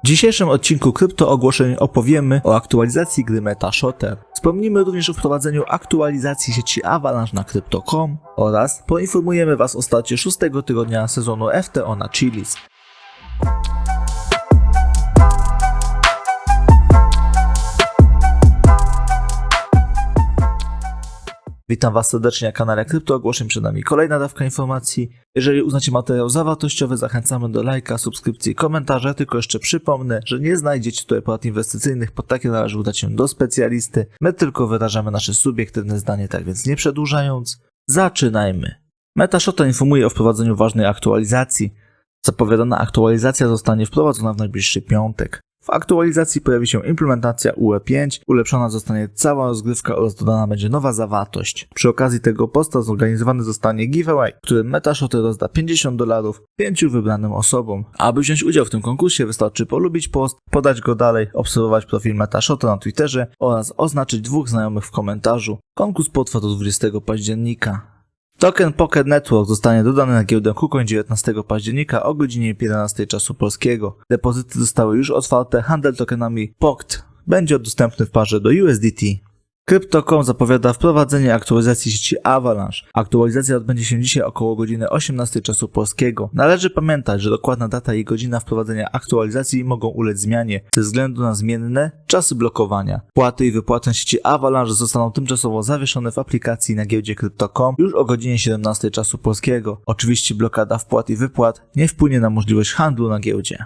W dzisiejszym odcinku Krypto Ogłoszeń opowiemy o aktualizacji gry MetaShotter. Wspomnimy również o wprowadzeniu aktualizacji sieci Avalanche na Crypto.com oraz poinformujemy Was o starcie 6. tygodnia sezonu FTO na Chiliz. Witam Was serdecznie na kanale Krypto Ogłoszeń, przed nami kolejna dawka informacji. Jeżeli uznacie materiał za wartościowy, zachęcamy do lajka, subskrypcji i komentarza. Tylko jeszcze przypomnę, że nie znajdziecie tutaj porad inwestycyjnych, pod takie należy udać się do specjalisty. My tylko wyrażamy nasze subiektywne zdanie, tak więc nie przedłużając, zaczynajmy. MetaShotter informuje o wprowadzeniu ważnej aktualizacji. Zapowiadana aktualizacja zostanie wprowadzona w najbliższy piątek. W aktualizacji pojawi się implementacja UE5, ulepszona zostanie cała rozgrywka oraz dodana będzie nowa zawartość. Przy okazji tego posta zorganizowany zostanie giveaway, w którym MetaShotter rozda $50 5 wybranym osobom. Aby wziąć udział w tym konkursie wystarczy polubić post, podać go dalej, obserwować profil MetaShotter na Twitterze oraz oznaczyć 2 znajomych w komentarzu. Konkurs potrwa do 20 października. Token Pocket Network zostanie dodany na giełdę KuCoin 19 października o godzinie 11 czasu polskiego. Depozyty zostały już otwarte, handel tokenami POCT będzie dostępny w parze do USDT. Crypto.com zapowiada wprowadzenie aktualizacji sieci Avalanche. Aktualizacja odbędzie się dzisiaj około godziny 18 czasu polskiego. Należy pamiętać, że dokładna data i godzina wprowadzenia aktualizacji mogą ulec zmianie ze względu na zmienne czasy blokowania. Płaty i wypłaty na sieci Avalanche zostaną tymczasowo zawieszone w aplikacji na giełdzie Crypto.com już o godzinie 17 czasu polskiego. Oczywiście blokada wpłat i wypłat nie wpłynie na możliwość handlu na giełdzie.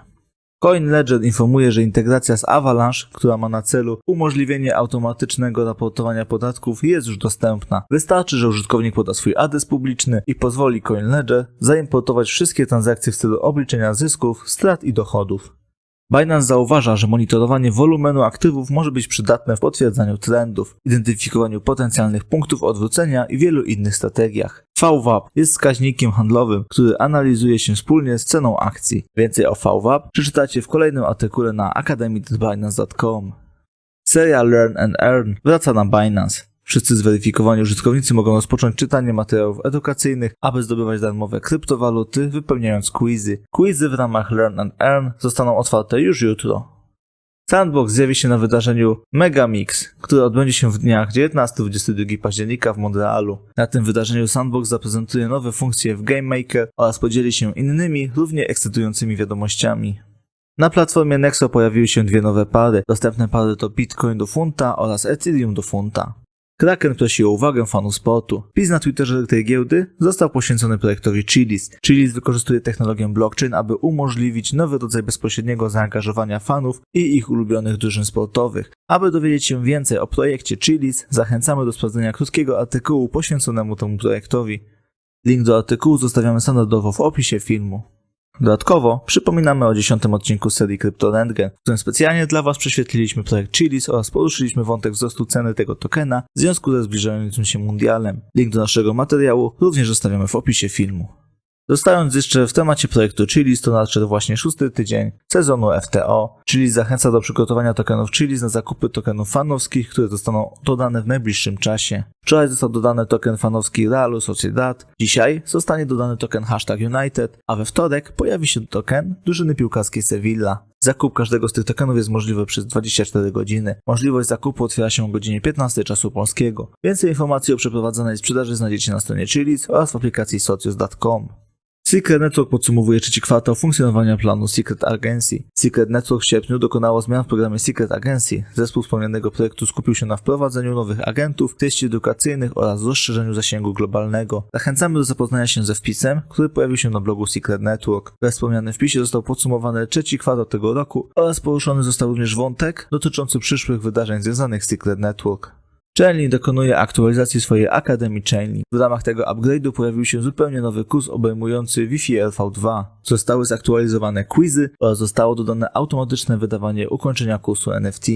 CoinLedger informuje, że integracja z Avalanche, która ma na celu umożliwienie automatycznego raportowania podatków, jest już dostępna. Wystarczy, że użytkownik poda swój adres publiczny i pozwoli CoinLedger zaimportować wszystkie transakcje w celu obliczenia zysków, strat i dochodów. Binance zauważa, że monitorowanie wolumenu aktywów może być przydatne w potwierdzaniu trendów, identyfikowaniu potencjalnych punktów odwrócenia i wielu innych strategiach. VWAP jest wskaźnikiem handlowym, który analizuje się wspólnie z ceną akcji. Więcej o VWAP przeczytacie w kolejnym artykule na academy.binance.com. Seria Learn and Earn wraca na Binance. Wszyscy zweryfikowani użytkownicy mogą rozpocząć czytanie materiałów edukacyjnych, aby zdobywać darmowe kryptowaluty, wypełniając quizy. Quizy w ramach Learn and Earn zostaną otwarte już jutro. Sandbox zjawi się na wydarzeniu Megamix, które odbędzie się w dniach 19-22 października w Montrealu. Na tym wydarzeniu Sandbox zaprezentuje nowe funkcje w Game Maker oraz podzieli się innymi, równie ekscytującymi wiadomościami. Na platformie Nexo pojawiły się 2 nowe pary. Dostępne pary to Bitcoin do funta oraz Ethereum do funta. Kraken prosi o uwagę fanów sportu. Wpis na Twitterze tej giełdy został poświęcony projektowi Chiliz. Chiliz wykorzystuje technologię blockchain, aby umożliwić nowy rodzaj bezpośredniego zaangażowania fanów i ich ulubionych drużyn sportowych. Aby dowiedzieć się więcej o projekcie Chiliz, zachęcamy do sprawdzenia krótkiego artykułu poświęconemu temu projektowi. Link do artykułu zostawiamy standardowo w opisie filmu. Dodatkowo przypominamy o 10. odcinku serii Crypto Rentgen, w którym specjalnie dla Was prześwietliliśmy projekt Chiliz oraz poruszyliśmy wątek wzrostu ceny tego tokena w związku ze zbliżającym się mundialem. Link do naszego materiału również zostawiamy w opisie filmu. Zostając jeszcze w temacie projektu Chiliz, to nadszedł właśnie 6. tydzień sezonu FTO. Chiliz zachęca do przygotowania tokenów Chiliz na zakupy tokenów fanowskich, które zostaną dodane w najbliższym czasie. Wczoraj został dodany token fanowski Realu Sociedad, dzisiaj zostanie dodany token #United, a we wtorek pojawi się token drużyny piłkarskiej Sevilla. Zakup każdego z tych tokenów jest możliwy przez 24 godziny. Możliwość zakupu otwiera się o godzinie 15 czasu polskiego. Więcej informacji o przeprowadzonej sprzedaży znajdziecie na stronie Chiliz oraz w aplikacji socios.com. Secret Network podsumowuje 3. kwartał funkcjonowania planu Secret Agency. Secret Network w sierpniu dokonało zmian w programie Secret Agency. Zespół wspomnianego projektu skupił się na wprowadzeniu nowych agentów, treści edukacyjnych oraz rozszerzeniu zasięgu globalnego. Zachęcamy do zapoznania się ze wpisem, który pojawił się na blogu Secret Network. We wspomnianym wpisie został podsumowany 3. kwartał tego roku oraz poruszony został również wątek dotyczący przyszłych wydarzeń związanych z Secret Network. Chainlink dokonuje aktualizacji swojej Akademii Chainlink. W ramach tego upgrade'u pojawił się zupełnie nowy kurs obejmujący Wi-Fi LV2. Zostały zaktualizowane quizy oraz zostało dodane automatyczne wydawanie ukończenia kursu NFT.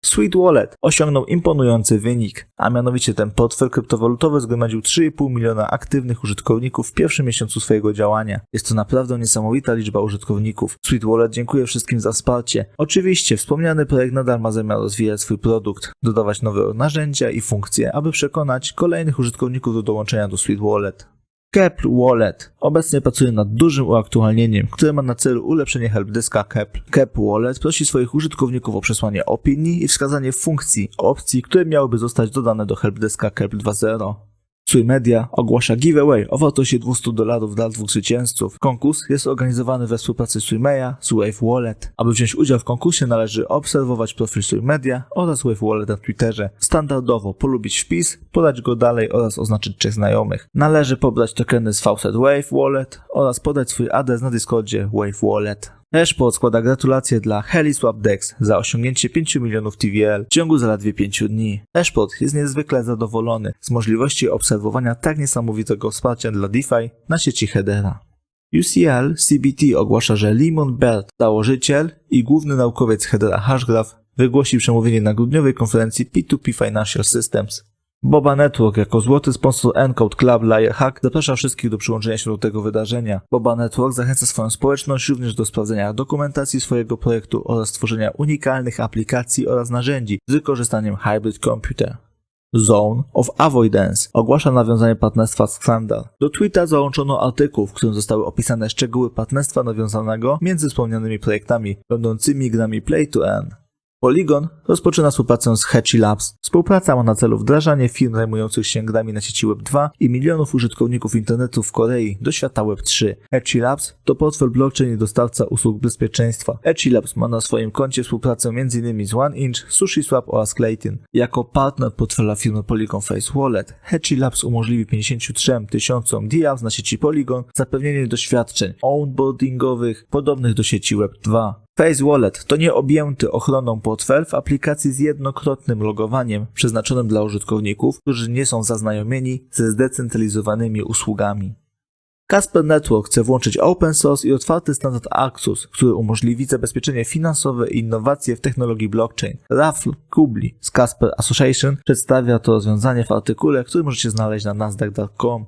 Sweet Wallet osiągnął imponujący wynik, a mianowicie ten portfel kryptowalutowy zgromadził 3,5 miliona aktywnych użytkowników w pierwszym miesiącu swojego działania. Jest to naprawdę niesamowita liczba użytkowników. Sweet Wallet dziękuję wszystkim za wsparcie. Oczywiście wspomniany projekt nadal ma zamiar rozwijać swój produkt, dodawać nowe narzędzia i funkcje, aby przekonać kolejnych użytkowników do dołączenia do Sweet Wallet. Keplr Wallet obecnie pracuje nad dużym uaktualnieniem, które ma na celu ulepszenie helpdeska Keplr. Keplr Wallet prosi swoich użytkowników o przesłanie opinii i wskazanie funkcji, opcji, które miałyby zostać dodane do helpdeska Keplr 2.0. Sui Media ogłasza giveaway o wartości $200 dla 2 zwycięzców. Konkurs jest organizowany we współpracy Sui Media z Wave Wallet. Aby wziąć udział w konkursie należy obserwować profil Sui Media oraz Wave Wallet na Twitterze. Standardowo polubić wpis, podać go dalej oraz oznaczyć 3 znajomych. Należy pobrać tokeny z Faucet Wave Wallet oraz podać swój adres na Discordzie Wave Wallet. Hashpot składa gratulacje dla HeliSwapDex za osiągnięcie 5 milionów TVL w ciągu zaledwie 5 dni. Hashpot jest niezwykle zadowolony z możliwości obserwowania tak niesamowitego wsparcia dla DeFi na sieci Hedera. UCL CBT ogłasza, że Lemon Bird, założyciel i główny naukowiec Hedera Hashgraph, wygłosi przemówienie na grudniowej konferencji P2P Financial Systems. Boba Network jako złoty sponsor Encode Club Lierhack zaprasza wszystkich do przyłączenia się do tego wydarzenia. Boba Network zachęca swoją społeczność również do sprawdzenia dokumentacji swojego projektu oraz stworzenia unikalnych aplikacji oraz narzędzi z wykorzystaniem Hybrid Computer. Zone of Avoidance ogłasza nawiązanie partnerstwa z Xandar. Do tweeta załączono artykuł, w którym zostały opisane szczegóły partnerstwa nawiązanego między wspomnianymi projektami, będącymi grami Play to Earn. Polygon rozpoczyna współpracę z Hetchy Labs. Współpraca ma na celu wdrażanie firm zajmujących się grami na sieci Web2 i milionów użytkowników internetu w Korei do świata Web3. Hetchy Labs to portfel blockchain i dostawca usług bezpieczeństwa. Hetchy Labs ma na swoim koncie współpracę m.in. z OneInch, SushiSwap oraz Clayton. Jako partner portfela firmy Polygon Face Wallet, Hetchy Labs umożliwi 53 000 DApps na sieci Polygon zapewnienie doświadczeń onboardingowych podobnych do sieci Web2. Face Wallet to nieobjęty ochroną portfel w aplikacji z jednokrotnym logowaniem przeznaczonym dla użytkowników, którzy nie są zaznajomieni ze zdecentralizowanymi usługami. Casper Network chce włączyć open source i otwarty standard Axus, który umożliwi zabezpieczenie finansowe i innowacje w technologii blockchain. Rafl Kubli z Casper Association przedstawia to rozwiązanie w artykule, który możecie znaleźć na nasdaq.com.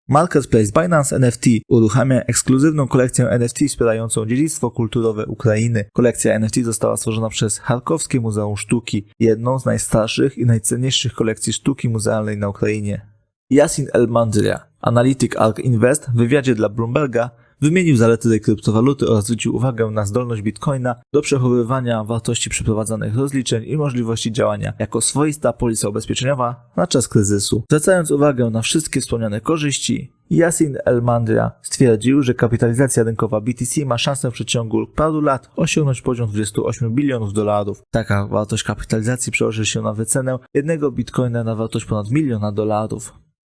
Marketplace Binance NFT uruchamia ekskluzywną kolekcję NFT wspierającą dziedzictwo kulturowe Ukrainy. Kolekcja NFT została stworzona przez Charkowskie Muzeum Sztuki, jedną z najstarszych i najcenniejszych kolekcji sztuki muzealnej na Ukrainie. Yassin El-Mandria, analityk ARK Invest, w wywiadzie dla Bloomberga wymienił zalety tej kryptowaluty oraz zwrócił uwagę na zdolność Bitcoina do przechowywania wartości przeprowadzanych rozliczeń i możliwości działania jako swoista polisa ubezpieczeniowa na czas kryzysu. Zwracając uwagę na wszystkie wspomniane korzyści, Yassin El-Mandria stwierdził, że kapitalizacja rynkowa BTC ma szansę w przeciągu paru lat osiągnąć poziom $28 bilionów. Taka wartość kapitalizacji przełoży się na wycenę jednego bitcoina na wartość ponad $1 miliona.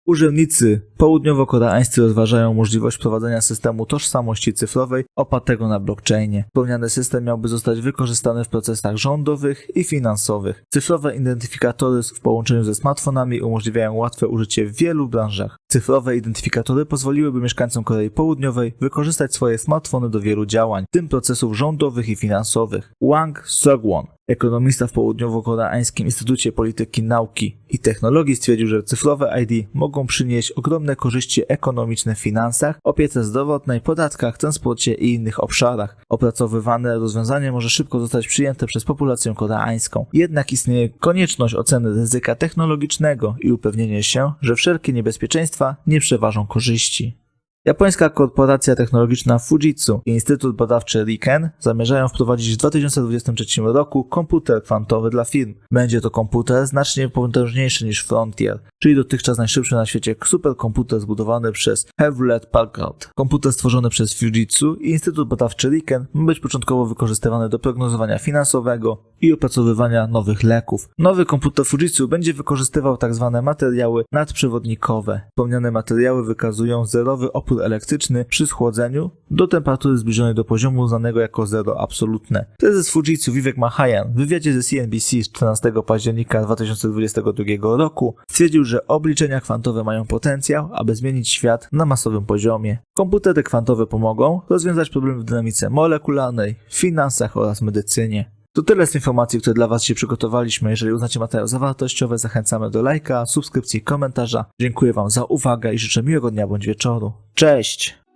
Urzędnicy południowo-koreańscy rozważają możliwość wprowadzenia systemu tożsamości cyfrowej opartego na blockchainie. Wspomniany system miałby zostać wykorzystany w procesach rządowych i finansowych. Cyfrowe identyfikatory w połączeniu ze smartfonami umożliwiają łatwe użycie w wielu branżach. Cyfrowe identyfikatory pozwoliłyby mieszkańcom Korei Południowej wykorzystać swoje smartfony do wielu działań, w tym procesów rządowych i finansowych. Wang Seogwon, ekonomista w Południowo-Koreańskim Instytucie Polityki, Nauki i Technologii, stwierdził, że cyfrowe ID mogą przynieść ogromne korzyści ekonomiczne w finansach, opiece zdrowotnej, podatkach, transporcie i innych obszarach. Opracowywane rozwiązanie może szybko zostać przyjęte przez populację koreańską. Jednak istnieje konieczność oceny ryzyka technologicznego i upewnienie się, że wszelkie niebezpieczeństwa nie przeważą korzyści. Japońska korporacja technologiczna Fujitsu i Instytut Badawczy RIKEN zamierzają wprowadzić w 2023 roku komputer kwantowy dla firm. Będzie to komputer znacznie potężniejszy niż Frontier, czyli dotychczas najszybszy na świecie superkomputer zbudowany przez Hewlett-Packard. Komputer stworzony przez Fujitsu i Instytut Badawczy RIKEN ma być początkowo wykorzystywany do prognozowania finansowego i opracowywania nowych leków. Nowy komputer Fujitsu będzie wykorzystywał tzw. materiały nadprzewodnikowe. Wspomniane materiały wykazują zerowy opór elektryczny przy schłodzeniu do temperatury zbliżonej do poziomu znanego jako zero absolutne. Prezes Fujitsu Vivek Mahayan w wywiadzie ze CNBC z 14 października 2022 roku stwierdził, że obliczenia kwantowe mają potencjał, aby zmienić świat na masowym poziomie. Komputery kwantowe pomogą rozwiązać problemy w dynamice molekularnej, finansach oraz medycynie. To tyle z informacji, które dla Was dzisiaj przygotowaliśmy. Jeżeli uznacie materiał za wartościowy, zachęcamy do lajka, subskrypcji, komentarza. Dziękuję Wam za uwagę i życzę miłego dnia bądź wieczoru. Cześć!